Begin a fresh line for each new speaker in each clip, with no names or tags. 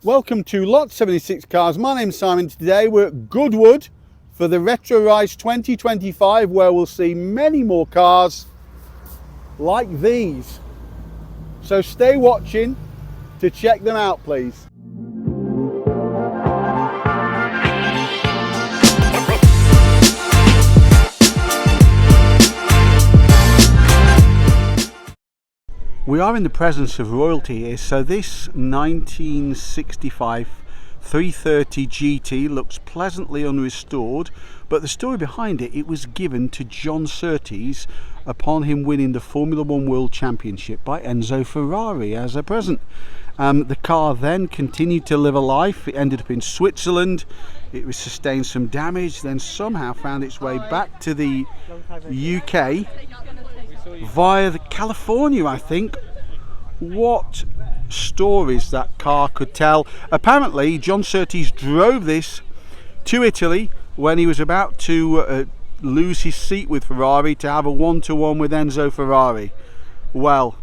Welcome to Lot 76 Cars. My name's Simon. Today we're at Goodwood for the Retro Rise 2025, where we'll see many more cars like these. So stay watching to check them out, please. We are in the presence of royalty here. So this 1965 330 GT looks pleasantly unrestored, but the story behind it, it was given to John Surtees upon him winning the Formula One World Championship by Enzo Ferrari as a present. The car then continued to live a life. It ended up in Switzerland. It was sustained some damage, then somehow found its way back to the UK via the California, I think. What stories that car could tell. Apparently John Surtees drove this to Italy when he was about to lose his seat with Ferrari to have a one-to-one with Enzo Ferrari. Well,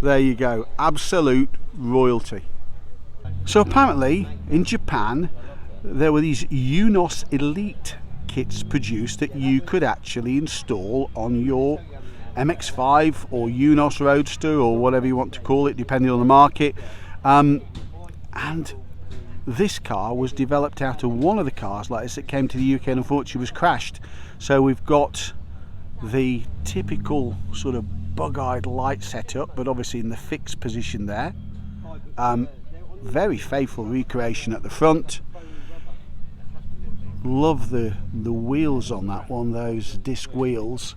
there you go, absolute royalty. So apparently in Japan there were these Unos Elite kits produced that you could actually install on your MX-5 or Unos Roadster or whatever you want to call it, depending on the market. And this car was developed out of one of the cars like this that came to the UK and unfortunately was crashed. So we've got the typical sort of bug-eyed light setup, but obviously in the fixed position there. Very faithful recreation at the front. Love the wheels on that one, those disc wheels.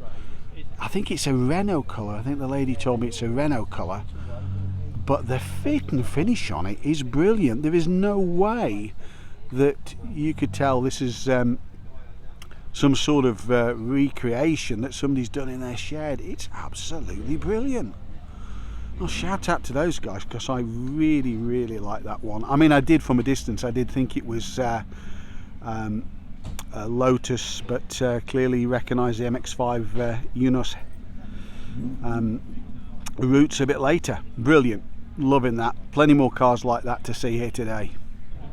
I think it's a Renault colour. I think the lady told me it's a Renault colour, but the fit and finish on it is brilliant. There is no way that you could tell this is some sort of recreation that somebody's done in their shed. It's absolutely brilliant. Well, shout out to those guys, because I really like that one. I mean, I did from a distance. I did think it was Lotus, but clearly recognise the MX-5 Unos roots a bit later. Brilliant, loving that. Plenty more cars like that to see here today.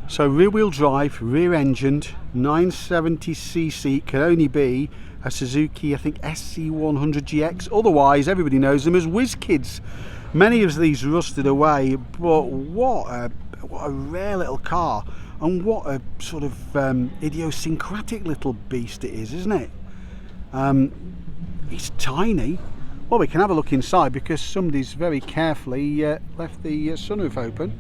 So rear wheel drive, rear engined, 970cc, can only be a Suzuki, I think SC100GX. Otherwise everybody knows them as Whiz Kids. Many of these rusted away, but what a rare little car. And what a sort of idiosyncratic little beast it is, isn't it? It's tiny. Well, we can have a look inside because somebody's very carefully left the sunroof open.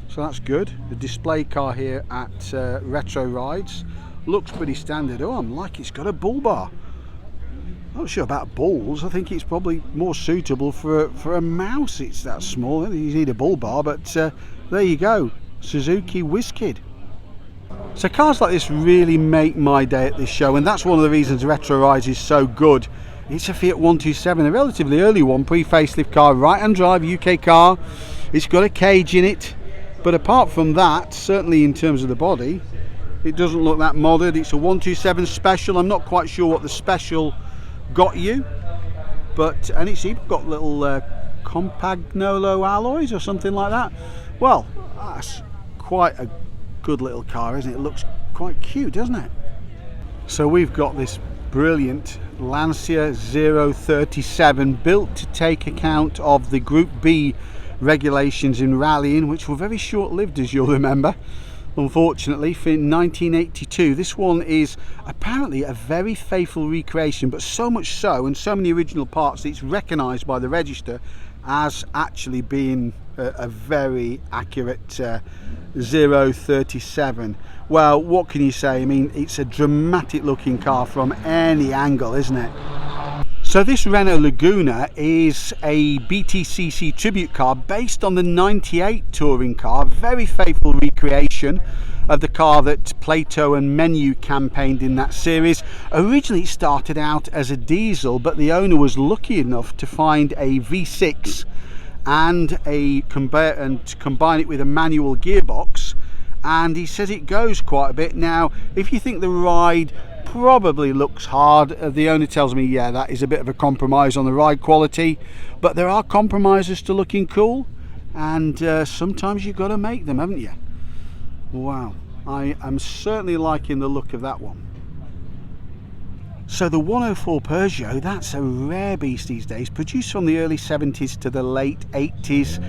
So that's good. The display car here at Retro Rides looks pretty standard. Oh, I'm like it's got a bull bar. I'm not sure about bulls. I think it's probably more suitable for a mouse. It's that small. You need a bull bar, but there you go. Suzuki Whiz Kid. So cars like this really make my day at this show, and that's one of the reasons Retro Rise is so good. It's a Fiat 127, a relatively early one, pre-facelift car, right-hand drive UK car. It's got a cage in it, but apart from that, certainly in terms of the body, it doesn't look that modern. It's a 127 special. I'm not quite sure what the special got you, but and it's even got little Compagnolo alloys or something like that. Well, that's quite a good little car, isn't it? It looks quite cute, doesn't it? So we've got this brilliant Lancia 037 built to take account of the Group B regulations in rallying, which were very short-lived, as you'll remember, unfortunately, for 1982. This one is apparently a very faithful recreation, but so much so, and so many original parts, that it's recognised by the register as actually being a very accurate 037. Well, what can you say? I mean, it's a dramatic looking car from any angle, isn't it? So this Renault Laguna is a BTCC tribute car based on the 98 touring car, very faithful recreation of the car that Plato and Menu campaigned in that series. Originally it started out as a diesel, but the owner was lucky enough to find a V6 and combine it with a manual gearbox, and he says it goes quite a bit. Now, if you think the ride probably looks hard, the owner tells me, yeah, that is a bit of a compromise on the ride quality, but there are compromises to looking cool, and sometimes you've got to make them, haven't you? Wow, I am certainly liking the look of that one. So the 104 Peugeot, that's a rare beast these days, produced from the early 70s to the late 80s.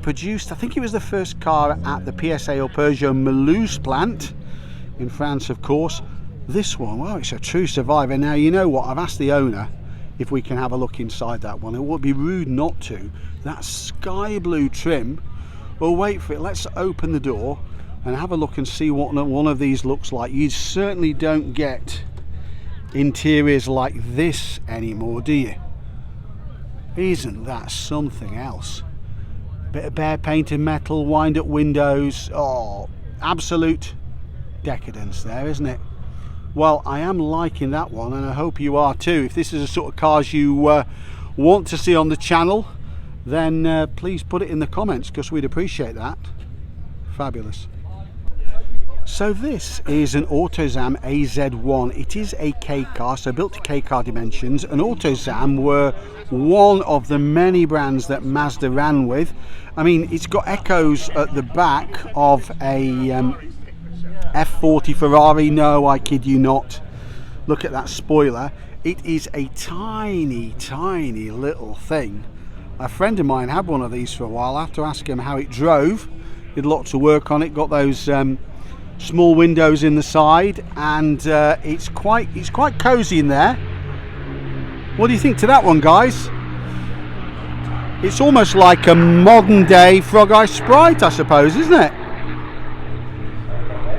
Produced, I think it was the first car at the PSA or Peugeot Mulhouse plant in France, of course. This one, well, it's a true survivor. Now, you know what, I've asked the owner if we can have a look inside that one. It would be rude not to. That sky blue trim. Well, wait for it, let's open the door and have a look and see what one of these looks like. You certainly don't get interiors like this anymore, do you? Isn't that something else? Bit of bare painted metal, wind up windows. Oh, absolute decadence there, isn't it? Well, I am liking that one, and I hope you are too. If this is the sort of cars you want to see on the channel, then please put it in the comments, because we'd appreciate that. Fabulous. So this is an AutoZam AZ1. It is a K car, so built to K car dimensions. And AutoZam were one of the many brands that Mazda ran with. I mean, it's got echoes at the back of a F40 Ferrari. No, I kid you not. Look at that spoiler. It is a tiny, tiny little thing. A friend of mine had one of these for a while. I have to ask him how it drove. Did lots of work on it. Got those small windows in the side, and it's quite cozy in there. What do you think to that one, guys? It's almost like a modern day Frog Eye Sprite, I suppose, isn't it?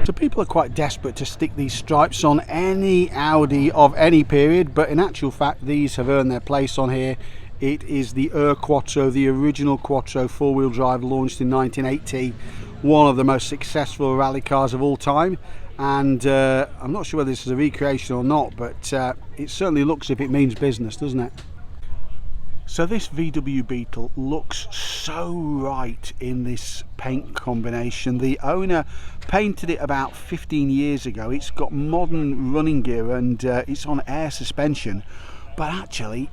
So people are quite desperate to stick these stripes on any Audi of any period, but in actual fact these have earned their place on here. It is the Quattro, the original Quattro, four-wheel drive, launched in 1980. One of the most successful rally cars of all time, and I'm not sure whether this is a recreation or not, but it certainly looks if it means business, doesn't it? So this VW Beetle looks so right in this paint combination. The owner painted it about 15 years ago. It's got modern running gear and it's on air suspension, but actually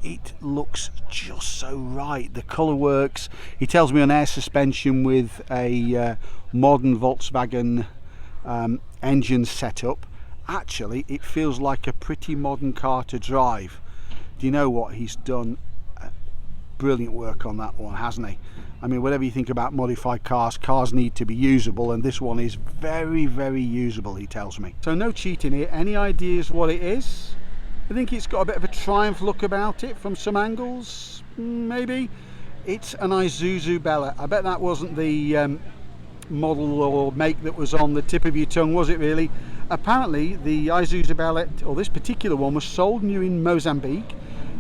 it looks just so right. The colour works. He tells me on air suspension with a modern Volkswagen engine setup. Actually, it feels like a pretty modern car to drive. Do you know what? He's done brilliant work on that one, hasn't he? I mean, whatever you think about modified cars, cars need to be usable, and this one is very, very usable, he tells me. So no cheating here. Any ideas what it is? I think it's got a bit of a Triumph look about it from some angles, maybe. It's an Isuzu Bella. I bet that wasn't the model or make that was on the tip of your tongue, was it really? Apparently the Isuzu Bella, or this particular one, was sold new in Mozambique.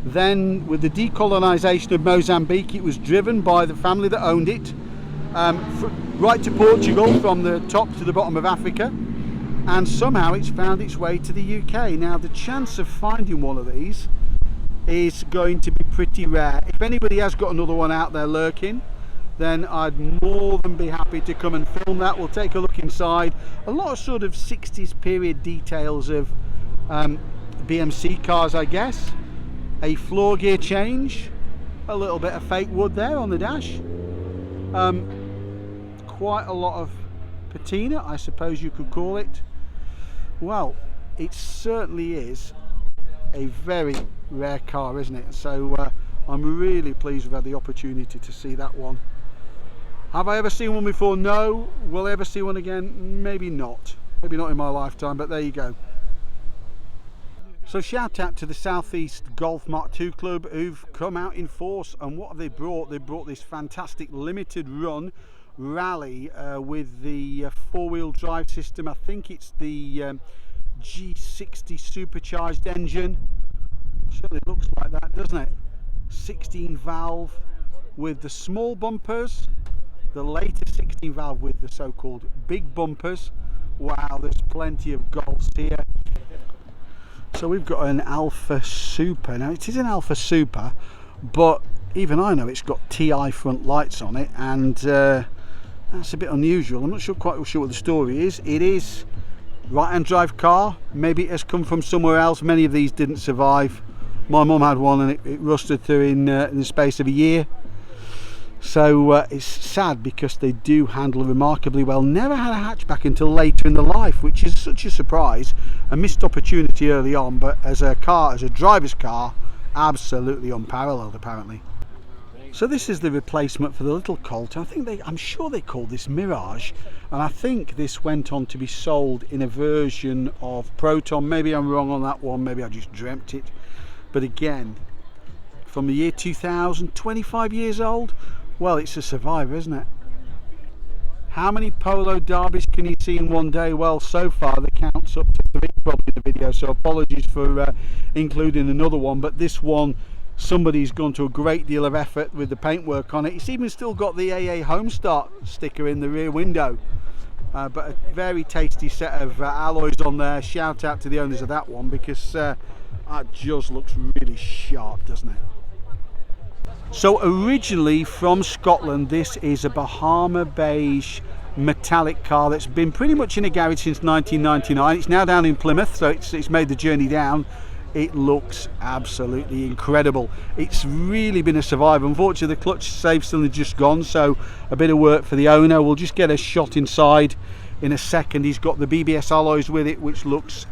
Then with the decolonisation of Mozambique, it was driven by the family that owned it right to Portugal, from the top to the bottom of Africa, and somehow it's found its way to the UK. Now the chance of finding one of these is going to be pretty rare. If anybody has got another one out there lurking, then I'd more than be happy to come and film that. We'll take a look inside. A lot of sort of 60s period details of BMC cars, I guess. A floor gear change, a little bit of fake wood there on the dash, quite a lot of patina, I suppose you could call it. Well, it certainly is a very rare car, isn't it? So I'm really pleased we've had the opportunity to see that one. Have I ever seen one before? No. Will I ever see one again? Maybe not. Maybe not in my lifetime, but there you go. So shout out to the Southeast Golf Mark II Club, who've come out in force, and what have they brought? They brought this fantastic limited run rally with the four-wheel drive system. I think it's the G60 supercharged engine. Certainly looks like that, doesn't it? 16 valve with the small bumpers, the later 16 valve with the so-called big bumpers. Wow, there's plenty of golfs here. So we've got an Alpha Super. Now it is an Alpha Super, but even I know it's got TI front lights on it, and that's a bit unusual. I'm not quite sure what the story is. It is right-hand drive car. Maybe it has come from somewhere else. Many of these didn't survive. My mum had one and it rusted through in the space of a year. So it's sad because they do handle remarkably well. Never had a hatchback until later in the life, which is such a surprise. A missed opportunity early on, but as a car, as a driver's car, absolutely unparalleled apparently. So this is the replacement for the little Colt. I'm sure they called this Mirage, and I think this went on to be sold in a version of Proton. Maybe I'm wrong on that one, maybe I just dreamt it. But again, from the year 2000, 25 years old. Well, it's a survivor, isn't it? How many polo derbies can you see in one day? Well, so far the count's up to 3 probably in the video, so apologies for including another one, but this one, somebody's gone to a great deal of effort with the paintwork on it. It's even still got the AA Homestart sticker in the rear window, but a very tasty set of alloys on there. Shout out to the owners of that one, because that just looks really sharp, doesn't it? So originally from Scotland, this is a Bahama beige metallic car that's been pretty much in a garage since 1999. It's now down in Plymouth, so it's made the journey down. It looks absolutely incredible. It's really been a survivor. Unfortunately, the clutch save cylinder just gone, so a bit of work for the owner. We'll just get a shot inside in a second. He's got the BBS alloys with it, which looks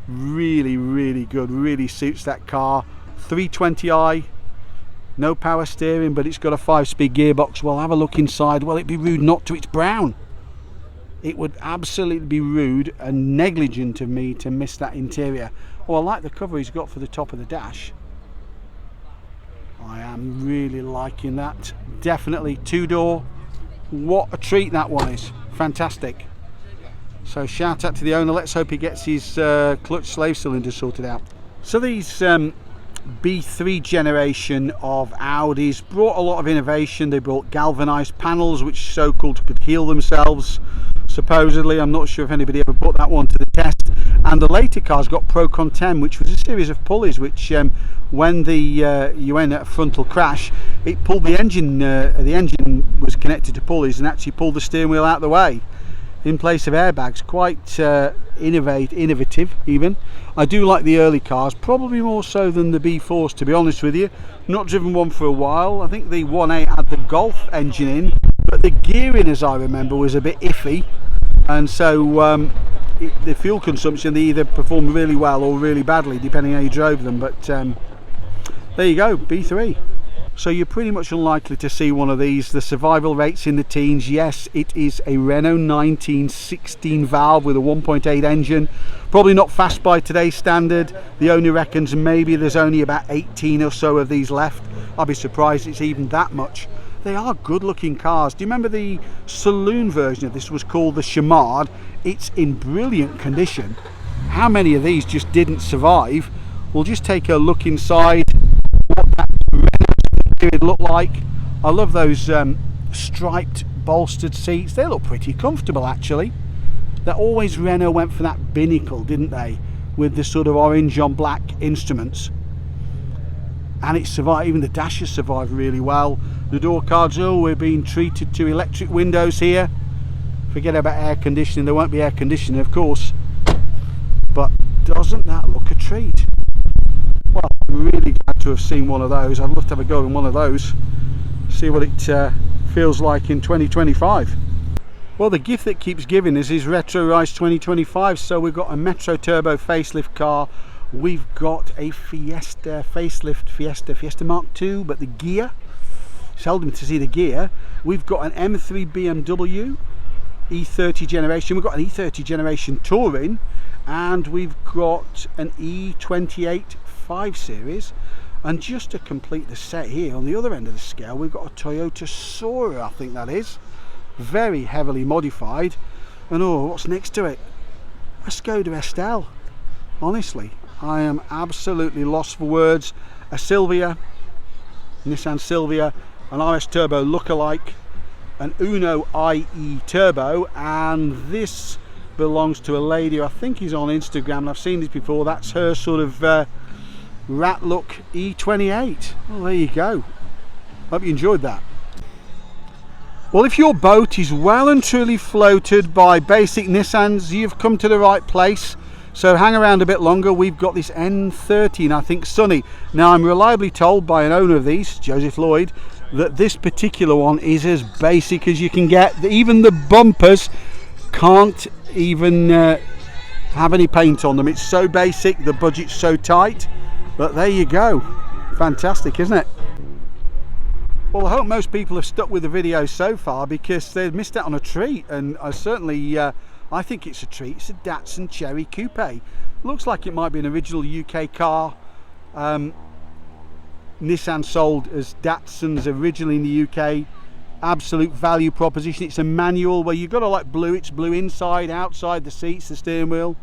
really, really good. Really suits that car. 320i. No power steering, but it's got a 5-speed gearbox. Well, have a look inside. Well, it'd be rude not to. It's brown. It would absolutely be rude and negligent of me to miss that interior. Oh, I like the cover he's got for the top of the dash. I am really liking that. Definitely 2-door. What a treat that one is. Fantastic. So shout out to the owner. Let's hope he gets his clutch slave cylinder sorted out. So these B3 generation of Audis brought a lot of innovation. They brought galvanized panels which so-called could heal themselves, supposedly. I'm not sure if anybody ever put that one to the test. And the later cars got Procon 10, which was a series of pulleys which when you went at a frontal crash, it pulled the engine was connected to pulleys and actually pulled the steering wheel out of the way in place of airbags. Quite innovative even. I do like the early cars, probably more so than the B4s, to be honest with you. Not driven one for a while. I think the 1.8 had the Golf engine in, but the gearing, as I remember, was a bit iffy, and so the fuel consumption, they either performed really well or really badly depending how you drove them. But there you go, B3. So you're pretty much unlikely to see one of these. The survival rate's in the teens. Yes, it is a Renault 1916 valve with a 1.8 engine. Probably not fast by today's standard. The owner reckons maybe there's only about 18 or so of these left. I'll be surprised it's even that much. They are good looking cars. Do you remember the saloon version of this was called the Chamard? It's in brilliant condition. How many of these just didn't survive? We'll just take a look inside what that it look like. I love those striped bolstered seats. They look pretty comfortable actually. That always Renault went for that binnacle, didn't they, with the sort of orange on black instruments, and it survived. Even the dash has survived really well. The door cards, oh, we're being treated to electric windows here. Forget about air conditioning. There won't be air conditioning, of course, but doesn't that look a treat? Well, I'm really glad to have seen one of those. I'd love to have a go in one of those, see what it feels like in 2025. Well, the gift that keeps giving us is Retro Rise 2025. So we've got a Metro Turbo facelift car. We've got a Fiesta facelift Fiesta Mark II, but the gear, seldom to see the gear. We've got an M3 BMW E30 generation. We've got an E30 generation Touring, and we've got an E28 5 Series. And just to complete the set here on the other end of the scale, we've got a Toyota Sora, I think that is, very heavily modified. And oh, what's next to it? A Skoda Estelle. Honestly, I am absolutely lost for words. A Silvia, Nissan Silvia, an RS Turbo lookalike, an Uno IE Turbo, and this belongs to a lady, I think he's on Instagram, and I've seen this before. That's her sort of rat look E28. Well, there you go. Hope you enjoyed that. Well, if your boat is well and truly floated by basic Nissans, you've come to the right place. So hang around a bit longer. We've got this N13, I think, Sunny. Now, I'm reliably told by an owner of these, Joseph Lloyd, that this particular one is as basic as you can get. Even the bumpers can't even have any paint on them. It's so basic, the budget's so tight, but there you go. Fantastic, isn't it? Well, I hope most people have stuck with the video so far, because they've missed out on a treat, and I certainly I think it's a treat. It's a Datsun Cherry Coupe. Looks like it might be an original UK car. Nissan sold as Datsuns originally in the UK. Absolute value proposition. It's a manual where you've got to like blue. It's blue inside, outside, the seats, the steering wheel.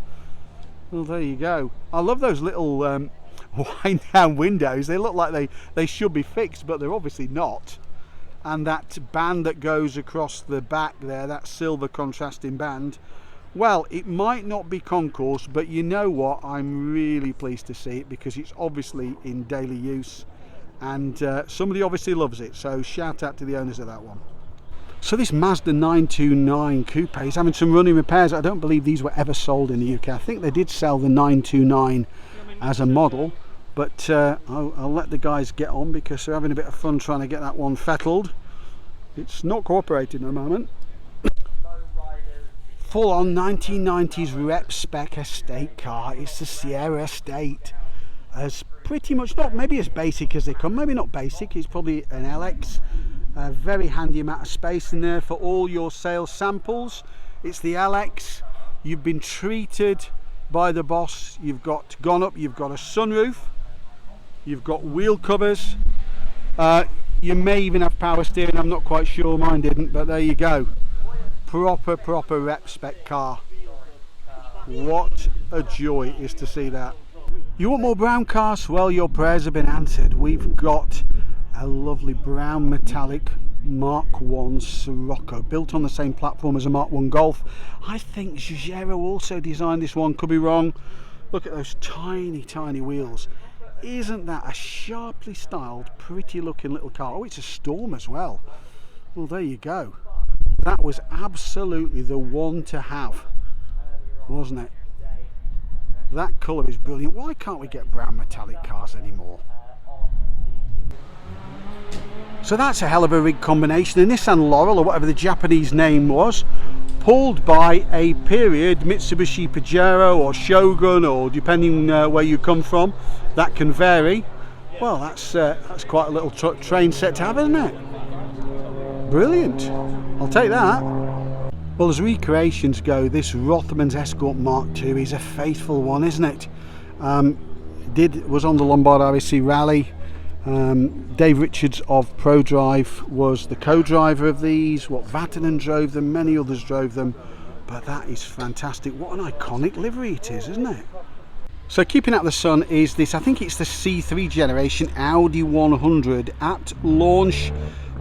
Well, there you go. I love those little wind down windows. They look like they should be fixed, but they're obviously not. And that band that goes across the back there, that silver contrasting band, well, it might not be concours, but you know what, I'm really pleased to see it, because it's obviously in daily use, and somebody obviously loves it, so shout out to the owners of that one. So this Mazda 929 Coupe is having some running repairs. I don't believe these were ever sold in the UK. I think they did sell the 929 as a model, but I'll let the guys get on, because they're having a bit of fun trying to get that one fettled. It's not cooperating at the moment. Full on 1990s rep spec estate car. It's the Sierra Estate. As pretty much, not maybe as basic as they come, maybe not basic, it's probably an LX. A very handy amount of space in there for all your sales samples. It's the LX. You've been treated by the boss. You've gone up, you've got a sunroof, you've got wheel covers, you may even have power steering. I'm not quite sure, mine didn't, but there you go. Proper rep spec car. What a joy it is to see that. You want more brown cars? Well, your prayers have been answered. We've got a lovely brown metallic Mark 1 Sirocco, built on the same platform as a Mark 1 Golf. I think Giugiaro also designed this one, could be wrong. Look at those tiny wheels. Isn't that a sharply styled, pretty looking little car? Oh, it's a Storm as well. Well, there you go. That was absolutely the one to have, wasn't it? That colour is brilliant. Why can't we get brown metallic cars anymore? So that's a hell of a rig combination. A Nissan Laurel, or whatever the Japanese name was, pulled by a period Mitsubishi Pajero or Shogun, or depending where you come from, that can vary. Well, that's quite a little train set to have, isn't it? Brilliant. I'll take that. Well, as recreations go, this Rothmans Escort Mark II is a faithful one, isn't it? Was on the Lombard RAC Rally. Dave Richards of ProDrive was the co-driver of these. Vatanen drove them, many others drove them, but that is fantastic. What an iconic livery it is, isn't it? So keeping out the sun is this, I think it's the C3 generation Audi 100 at launch.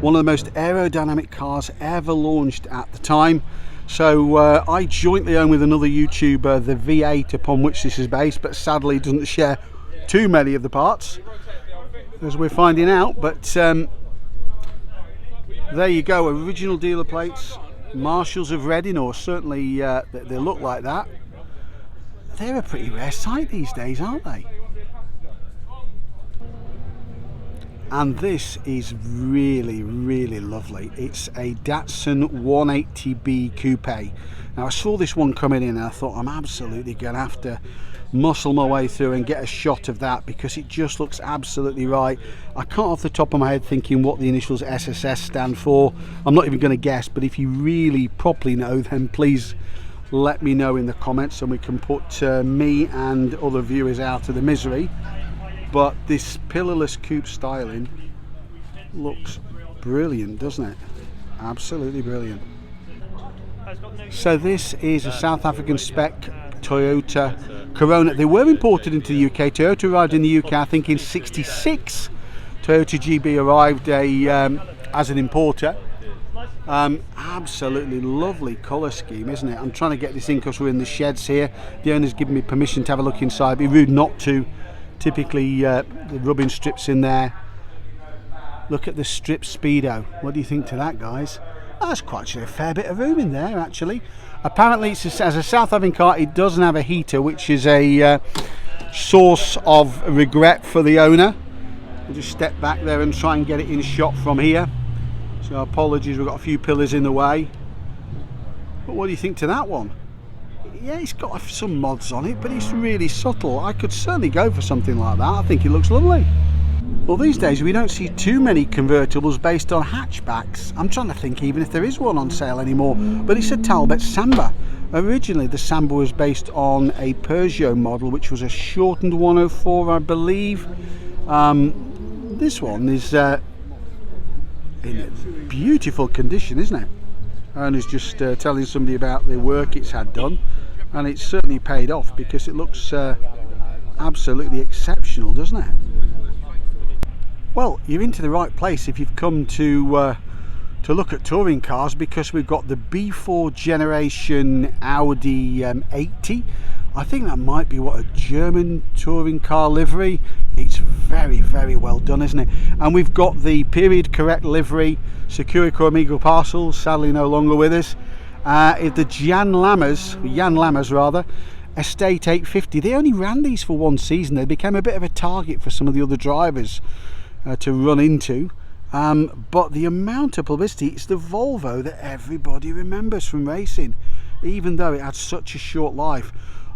One of the most aerodynamic cars ever launched at the time. So I jointly own with another YouTuber the V8 upon which this is based, but sadly doesn't share too many of the parts, as we're finding out. But there you go, original dealer plates, Marshalls of Reading, or certainly they look like that. They're a pretty rare sight these days, aren't they? And this is really lovely. It's a Datsun 180B Coupe. Now I saw this one coming in and I thought, I'm absolutely gonna have to muscle my way through and get a shot of that, because it just looks absolutely right. I can't off the top of my head thinking what the initials SSS stand for. I'm not even going to guess, but if you really properly know, then please let me know in the comments and we can put me and other viewers out of the misery. But this pillarless coupe styling looks brilliant, doesn't it? Absolutely brilliant. So this is a South African spec Toyota Corona. They were imported into the UK. Toyota arrived in the UK, I think, in '66. Toyota GB arrived as an importer. Absolutely lovely colour scheme, isn't it? I'm trying to get this in because we're in the sheds here. The owner's given me permission to have a look inside. It'd be rude not to. Typically the rubbing strips in there. Look at the strip Speedo. What do you think to that, guys? That's quite a fair bit of room in there, actually. Apparently, as a South African car, it doesn't have a heater, which is a source of regret for the owner. We'll just step back there and try and get it in shot from here. So apologies, we've got a few pillars in the way. But what do you think to that one? Yeah, it's got some mods on it, but it's really subtle. I could certainly go for something like that. I think it looks lovely. Well, these days we don't see too many convertibles based on hatchbacks. I'm trying to think even if there is one on sale anymore, but it's a Talbot Samba. Originally the Samba was based on a Peugeot model, which was a shortened 104, I believe. This one is in beautiful condition, isn't it? Owner's just telling somebody about the work it's had done, and it's certainly paid off because it looks absolutely exceptional, doesn't it? Well, you're into the right place if you've come to look at touring cars, because we've got the B4 generation Audi 80. I think that might be what, a German touring car livery. It's very, very well done, isn't it? And we've got the period correct livery, Securico Amigo Parcels, sadly no longer with us. The Jan Lammers rather, Estate 850. They only ran these for one season. They became a bit of a target for some of the other drivers to run into. But the amount of publicity, it's the Volvo that everybody remembers from racing, even though it had such a short life.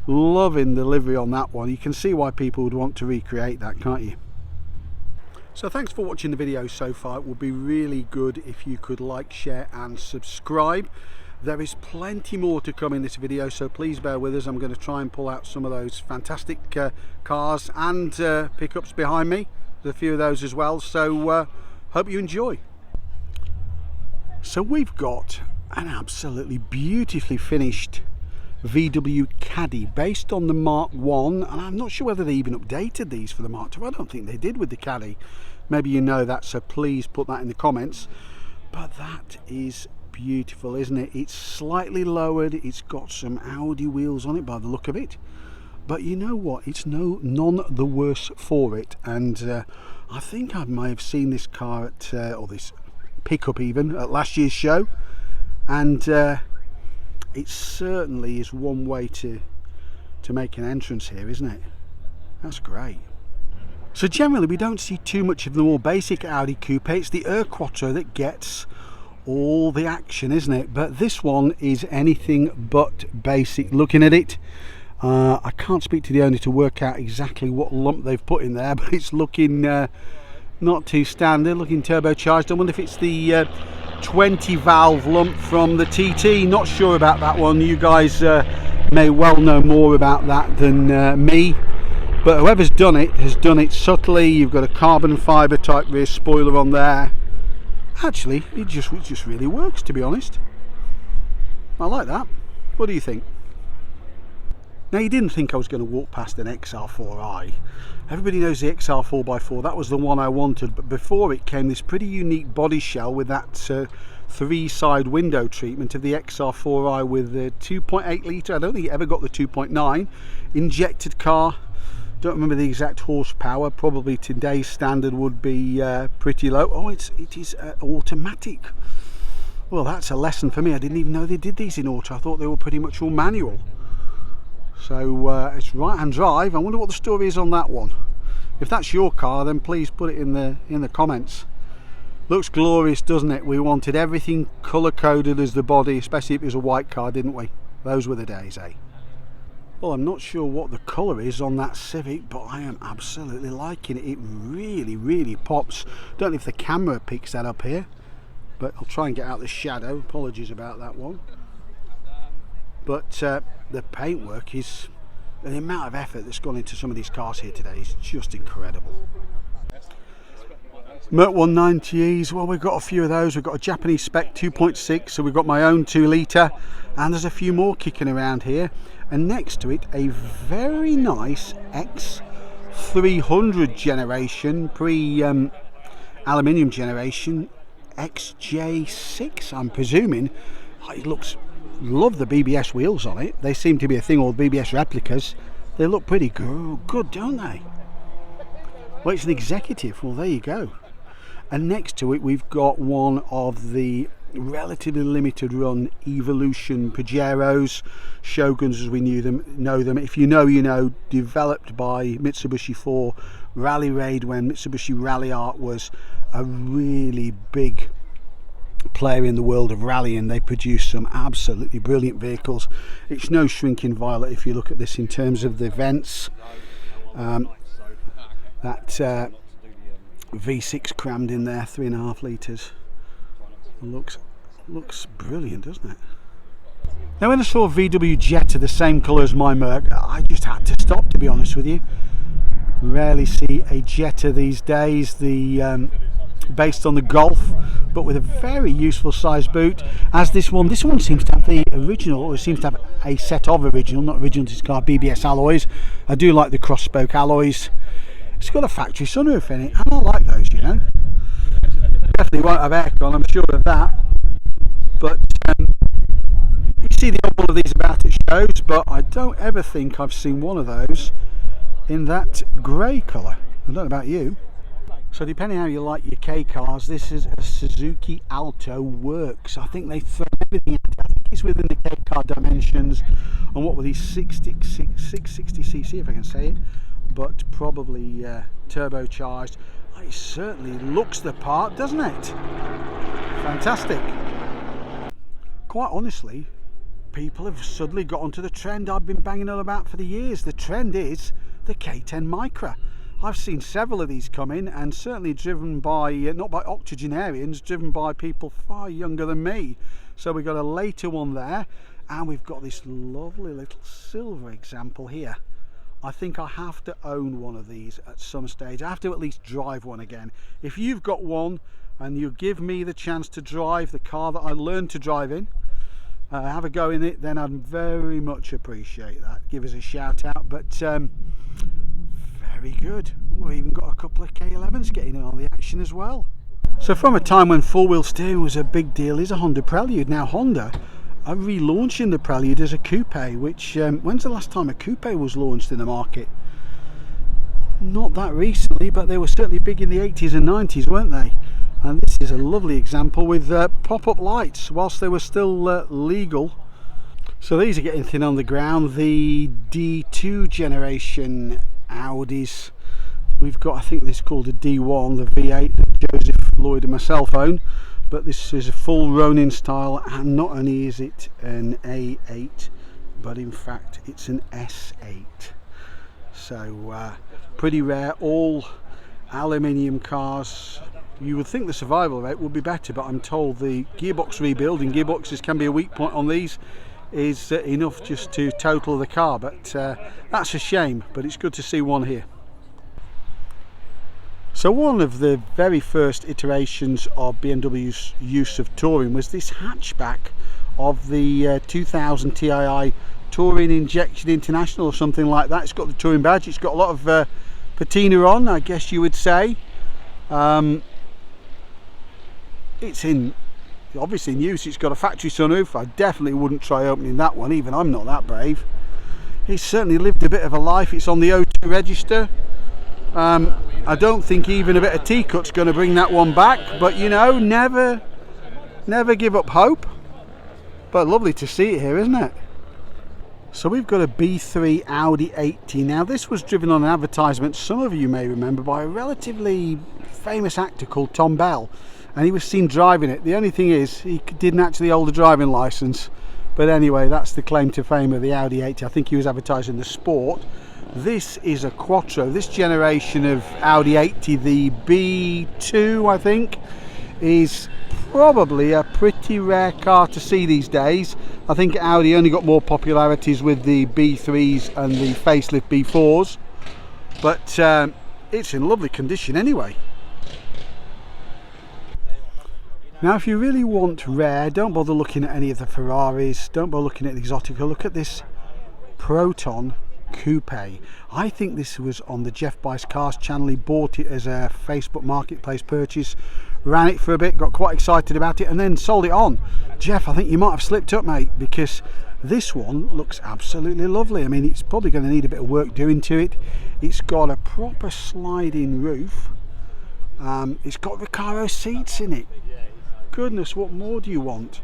Loving the livery on that one. You can see why people would want to recreate that, can't you? So thanks for watching the video so far. It would be really good if you could like, share and subscribe. There is plenty more to come in this video, so please bear with us. I'm going to try and pull out some of those fantastic cars and pickups behind me. There's a few of those as well, so hope you enjoy. So we've got an absolutely beautifully finished VW Caddy based on the Mark 1, and I'm not sure whether they even updated these for the Mark 2. I don't think they did with the Caddy. Maybe you know that, so please put that in the comments. But that is beautiful, isn't it? It's slightly lowered, it's got some Audi wheels on it by the look of it, but you know what, it's none the worse for it. And I think I may have seen this car at or this pickup even at last year's show, and it certainly is one way to make an entrance here, isn't it? That's great. So generally we don't see too much of the more basic Audi coupe. It's the Quattro that gets all the action, isn't it? But this one is anything but basic. Looking at it, I can't speak to the owner to work out exactly what lump they've put in there, but it's looking not too standard, looking turbocharged. I wonder if it's the 20 valve lump from the TT. Not sure about that one. You guys may well know more about that than me, but whoever's done it has done it subtly. You've got a carbon fibre type rear spoiler on there. Actually, it just really works, to be honest. I like that. What do you think? Now, you didn't think I was going to walk past an XR4i. Everybody knows the XR4x4. That was the one I wanted, but before it came this pretty unique body shell with that 3-side window treatment of the XR4i with the 2.8 litre. I don't think it ever got the 2.9 injected car. Don't remember the exact horsepower. Probably today's standard would be pretty low. Oh, it is automatic. Well, that's a lesson for me. I didn't even know they did these in auto. I thought they were pretty much all manual. So it's right-hand drive. I wonder what the story is on that one. If that's your car, then please put it in the comments. Looks glorious, doesn't it? We wanted everything colour-coded as the body, especially if it was a white car, didn't we? Those were the days, eh? Well, I'm not sure what the colour is on that Civic, but I am absolutely liking it. It really, really pops. Don't know if the camera picks that up here, but I'll try and get out the shadow. Apologies about that one. But the paintwork is, the amount of effort that's gone into some of these cars here today is just incredible. Merc 190Es, well, we've got a few of those. We've got a Japanese spec 2.6, so we've got my own 2 litre, and there's a few more kicking around here. And next to it, a very nice X300 generation, pre-aluminium generation, XJ6, I'm presuming. Oh, it looks, love the BBS wheels on it. They seem to be a thing, all BBS replicas. They look pretty good, don't they? Well, it's an executive. Well, there you go. And next to it, we've got one of the relatively limited run Evolution Pajeros, Shoguns as we know them. If you know, you know, developed by Mitsubishi for Rally Raid, when Mitsubishi Rally Art was a really big player in the world of rallying. They produce some absolutely brilliant vehicles. It's no shrinking violet if you look at this in terms of the vents. That V6 crammed in there, 3.5 litres. Looks brilliant, doesn't it? Now when I saw a VW Jetta the same colour as my Merc, I just had to stop, to be honest with you. Rarely see a Jetta these days, based on the Golf, but with a very useful size boot. As this one seems to have the original, or it seems to have a set of original, not original to this car, BBS alloys. I do like the cross spoke alloys. It's got a factory sunroof in it, and I like those, you know. Definitely won't have aircon, I'm sure of that. But you see the odd one of these about at shows, but I don't ever think I've seen one of those in that grey colour. I don't know about you. So depending how you like your K cars, this is a Suzuki Alto Works. I think they throw everything at it. I think it's within the K car dimensions. And what were these 660cc, if I can say it, but probably turbocharged. It certainly looks the part, doesn't it? Fantastic. Quite honestly, people have suddenly got onto the trend I've been banging on about for the years. The trend is the K10 Micra. I've seen several of these come in, and certainly driven by, not by octogenarians, driven by people far younger than me. So we've got a later one there, and we've got this lovely little silver example here. I think I have to own one of these at some stage. I have to at least drive one again. If you've got one and you give me the chance to drive the car that I learned to drive in, have a go in it, then I'd very much appreciate that. Give us a shout out. But very good. We've even got a couple of K11s getting in on the action as well. So from a time when four-wheel steering was a big deal is a Honda Prelude. Now Honda are relaunching the Prelude as a coupe, which when's the last time a coupe was launched in the market? Not that recently, but they were certainly big in the 80s and 90s, weren't they? And this is a lovely example with pop-up lights whilst they were still legal. So these are getting thin on the ground. The D2 generation Audis, we've got, I think this is called a D1, the V8 that Joseph, Lloyd and myself own. But this is a full Ronin style, and not only is it an A8, but in fact it's an S8. So pretty rare, all aluminium cars. You would think the survival rate would be better, but I'm told the gearbox rebuild, and gearboxes can be a weak point on these, is enough just to total the car. But that's a shame, but it's good to see one here. So one of the very first iterations of BMW's use of touring was this hatchback of the 2000 TII Touring Injection International or something like that. It's got the touring badge, it's got a lot of patina on, I guess you would say. It's in obviously in use, it's got a factory sunroof. I definitely wouldn't try opening that one, even I'm not that brave. It's certainly lived a bit of a life. It's on the O2 register. I don't think even a bit of T-cut's going to bring that one back, but you know, never give up hope. But lovely to see it here, isn't it? So we've got a B3 Audi 80. Now this was driven on an advertisement, some of you may remember, by a relatively famous actor called Tom Bell, and he was seen driving it. The only thing is he didn't actually hold a driving licence, but anyway, that's the claim to fame of the Audi 80. I think he was advertising the Sport. This is a Quattro. This generation of Audi 80, the B2 I think, is probably a pretty rare car to see these days. I think Audi only got more popularities with the B3s and the facelift B4s, but it's in lovely condition anyway. Now if you really want rare, don't bother looking at any of the Ferraris, don't bother looking at the Exotica, look at this Proton Coupe. I think this was on the Jeff Buys Cars channel. He bought it as a Facebook Marketplace purchase, ran it for a bit, got quite excited about it, and then sold it on. Jeff, I think you might have slipped up, mate, because this one looks absolutely lovely. I mean, it's probably going to need a bit of work doing to it. It's got a proper sliding roof. It's got Recaro seats in it. Goodness, what more do you want?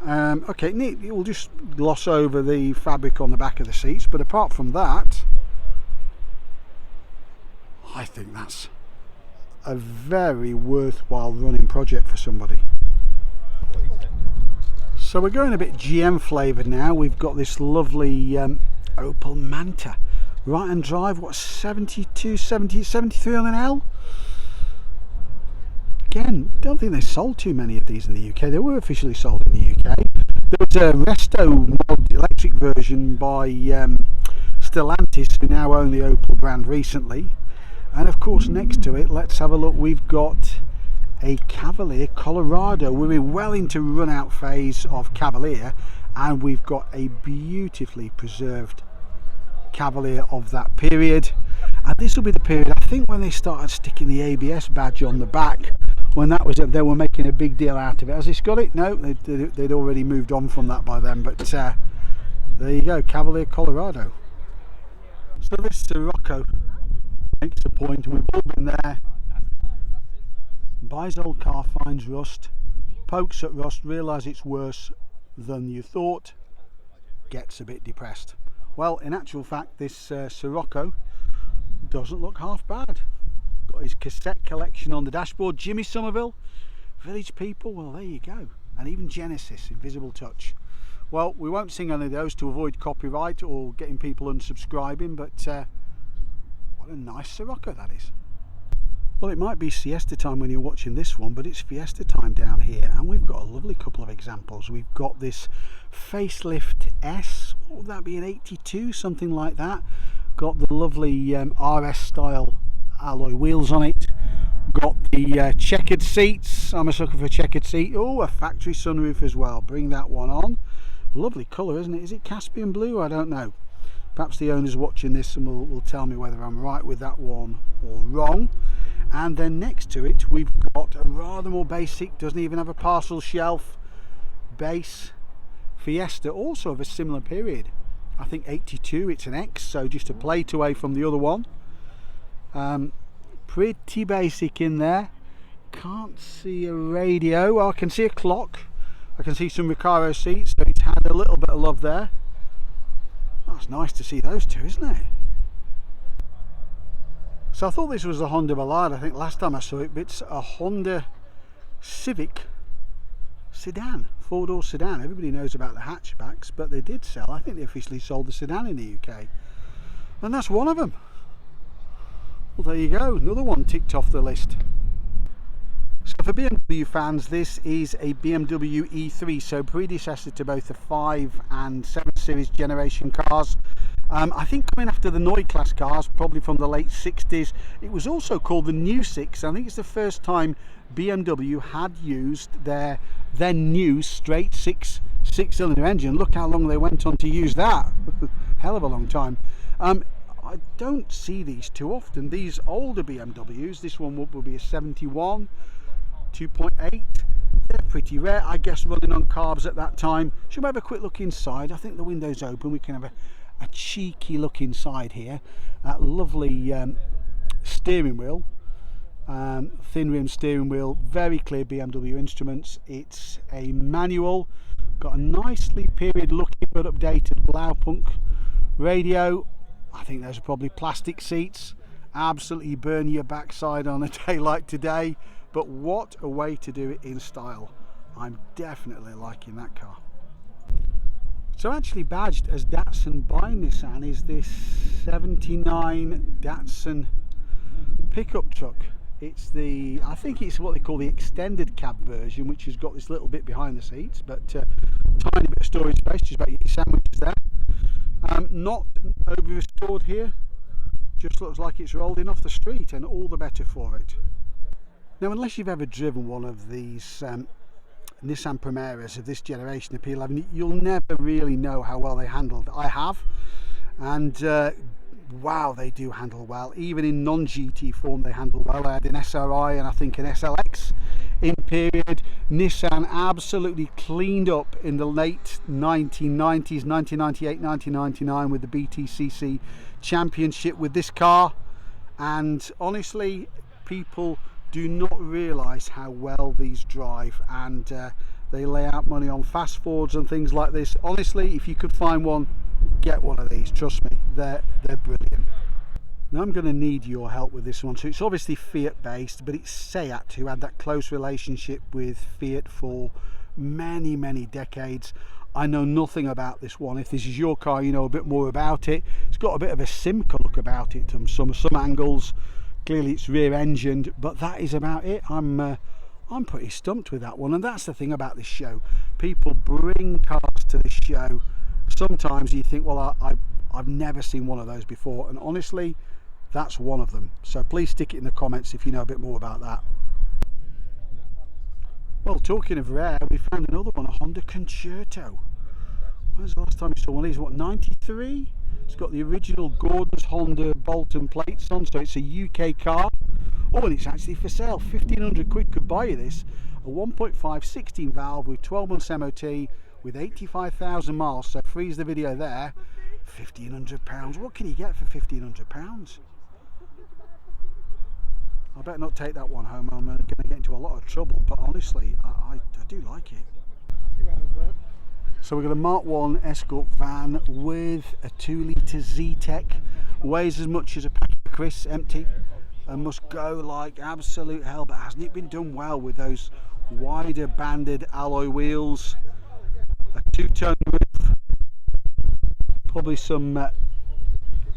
Okay, neat. We'll just gloss over the fabric on the back of the seats, but apart from that, I think that's a very worthwhile running project for somebody. So we're going a bit GM flavoured now. We've got this lovely Opel Manta, right hand drive, what, 72, 70, 73 on an L? Again, don't think they sold too many of these in the UK. They were officially sold in the UK. There was a Resto mod electric version by Stellantis, who now own the Opel brand recently. And of course, next to it, let's have a look. We've got a Cavalier Colorado. We're well into run out phase of Cavalier, and we've got a beautifully preserved Cavalier of that period. And this will be the period, I think, when they started sticking the ABS badge on the back. When that was, they were making a big deal out of it. Has this got it? No, they'd already moved on from that by then. But there you go, Cavalier Colorado. So this Sirocco makes a point, and we've all been there. Buys old car, finds rust, pokes at rust, realise it's worse than you thought, gets a bit depressed. Well, in actual fact, this Sirocco doesn't look half bad. Got his cassette collection on the dashboard. Jimmy Somerville, Village People, well, there you go. And even Genesis, Invisible Touch. Well, we won't sing any of those to avoid copyright or getting people unsubscribing, but what a nice Sirocco that is. Well, it might be siesta time when you're watching this one, but it's fiesta time down here, and we've got a lovely couple of examples. We've got this facelift S, what would that be, an 82, something like that. Got the lovely RS style alloy wheels on it. Got the checkered seats. I'm a sucker for a checkered seat. Oh, a factory sunroof as well. Bring that one on. Lovely colour, isn't it? Is it Caspian blue? I don't know. Perhaps the owner's watching this and will tell me whether I'm right with that one or wrong. And then next to it, we've got a rather more basic, doesn't even have a parcel shelf, base Fiesta, also of a similar period. I think 82, it's an X, so just a plate away from the other one. Pretty basic in there. Can't see a radio. Well, I can see a clock. I can see some Recaro seats, so it's had a little bit of love there. That's nice to see those two, isn't it? So I thought this was a Honda Ballade. I think last time I saw it, but it's a Honda Civic sedan, four-door sedan. Everybody knows about the hatchbacks, but they did sell. I think they officially sold the sedan in the UK, and that's one of them. Well, there you go, another one ticked off the list. So for BMW fans, this is a BMW E3, so predecessor to both the 5 and 7 Series generation cars. I think coming after the Neue class cars, probably from the late 60s. It was also called the New 6. I think it's the first time BMW had used their then new straight six-cylinder engine. Look how long they went on to use that. Hell of a long time. I don't see these too often. These older BMWs, this one will be a 71, 2.8. They're pretty rare, I guess, running on carbs at that time. Should we have a quick look inside? I think the window's open. We can have a cheeky look inside here. That lovely steering wheel, thin rim steering wheel, very clear BMW instruments. It's a manual, got a nicely period looking but updated Blaupunkt radio. I think those are probably plastic seats. Absolutely burn your backside on a day like today, but what a way to do it in style. I'm definitely liking that car. So actually badged as Datsun by Nissan is this 79 Datsun pickup truck. It's the, I think it's what they call the extended cab version, which has got this little bit behind the seats, but tiny bit of storage space, just about your sandwiches there. Not over restored here, just looks like it's rolled in off the street, and all the better for it. Now, unless you've ever driven one of these Nissan Primeras of this generation, the P11, you'll never really know how well they handled. I have, and wow, they do handle well. Even in non-GT form, they handle well. I had an SRI and I think an SLX in period. Nissan absolutely cleaned up in the late 1990s, 1998, 1999 with the BTCC Championship with this car, and honestly, people do not realise how well these drive, and they lay out money on fast forwards and things like this. Honestly, if you could find one, get one of these. Trust me, they're brilliant. Now I'm going to need your help with this one. So it's obviously Fiat based, but it's Seat who had that close relationship with Fiat for many, many decades. I know nothing about this one. If this is your car, you know a bit more about it. It's got a bit of a Simca look about it from some angles. Clearly it's rear engined, but that is about it. I'm pretty stumped with that one, and that's the thing about this show. People bring cars to the show. Sometimes you think, well, I've never seen one of those before, and honestly, that's one of them. So please stick it in the comments if you know a bit more about that. Well, talking of rare, we found another one, a Honda Concerto. When's the last time you saw one of these? What, 93? It's got the original Gordon's Honda Bolton plates on, so it's a UK car. Oh, and it's actually for sale. 1,500 quid could buy you this. A 1.5 16 valve with 12 months MOT with 85,000 miles. So freeze the video there. £1,500. What can you get for £1,500? I better not take that one home. I'm going to get into a lot of trouble, but honestly, I do like it. So we've got a Mark 1 Escort van with a 2-litre Z-Tech. Weighs as much as a pack of crisps, empty, and must go like absolute hell. But hasn't it been done well with those wider banded alloy wheels, a 2-tone roof, probably some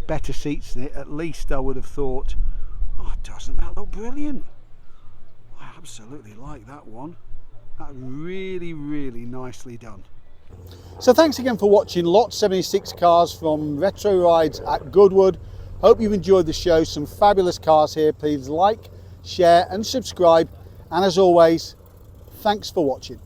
better seats in it, at least I would have thought. Oh, doesn't that look brilliant? I absolutely like that one. That's really, really nicely done. So thanks again for watching Lot 76 cars from Retro Rides at Goodwood. Hope you've enjoyed the show. Some fabulous cars here. Please like, share and subscribe. And as always, thanks for watching.